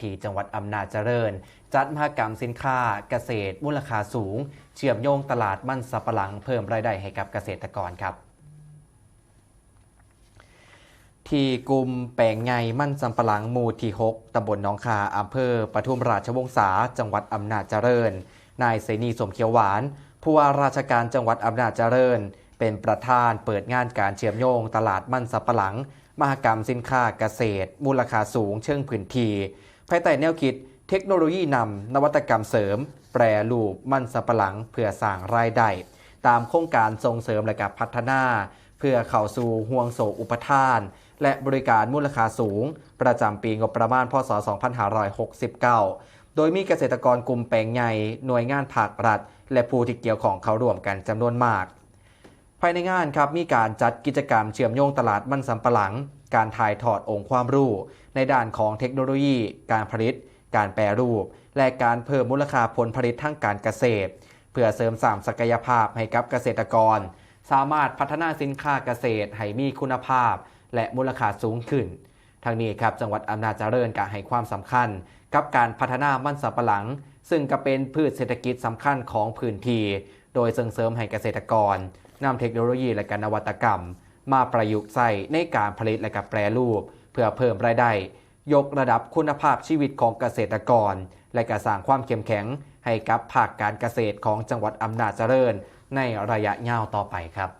ที่จังหวัดอำนาจเจริญจัดมหกรรมสินค้าเกษตรมูลค่าสูงเชื่อมโยงตลาดมันสำปะหลังเพิ่มรายได้ให้กับเกษตรกรครับที่กลุ่มแปลงไงมันสำปะหลังหมู่ที่6ตำบลหนองคาอำเภอปทุมราชวงศาจังหวัดอำนาจเจริญนายเสนีสมเขียวหวานผู้ว่าราชการจังหวัดอำนาจเจริญเป็นประธานเปิดงานการเชื่อมโยงตลาดมันสำปะหลังมหกรรมสินค้าเกษตรมูลค่าสูงเชิงพื้นที่ภายใต้แนวคิดเทคโนโลยีนำนวัตกรรมเสริมแปรรูปมันสำปะหลังเพื่อสร้างรายได้ตามโครงการส่งเสริมและกับพัฒนาเพื่อเข้าสู่ห่วงโซ่อุปทานและบริการมูลค่าสูงประจำปีงบประมาณพศ 2569 โดยมีเกษตรกรกลุ่มแปลงใหญ่หน่วยงานภาครัฐและผู้ที่เกี่ยวข้องเข้าร่วมกันจำนวนมากภายในงานครับมีการจัดกิจกรรมเชื่อมโยงตลาดมันสำปะหลังการถ่ายทอดองค์ความรู้ในด้านของเทคโนโลยีการผลิตการแปรรูปและการเพิ่มมูลค่าผลผลิตทางการเกษตรเพื่อเสริมสร้างศักยภาพให้กับเกษตรกรสามารถพัฒนาสินค้าเกษตรให้มีคุณภาพและมูลค่าสูงขึ้นทางนี้ครับจังหวัดอำนาจเจริญก็ให้ความสำคัญกับการพัฒนามันสำปะหลังซึ่งก็เป็นพืชเศรษฐกิจสำคัญของพื้นที่โดยส่งเสริมให้เกษตรกรนำเทคโนโลยีและการนวัตกรรมมาประยุกต์ใช้ในการผลิตและการแปรรูปเพื่อเพิ่มรายได้ยกระดับคุณภาพชีวิตของเกษตรกรและการสร้างความเข้มแข็งให้กับภาคการเกษตรของจังหวัดอำนาจเจริญในระยะยาวต่อไปครับ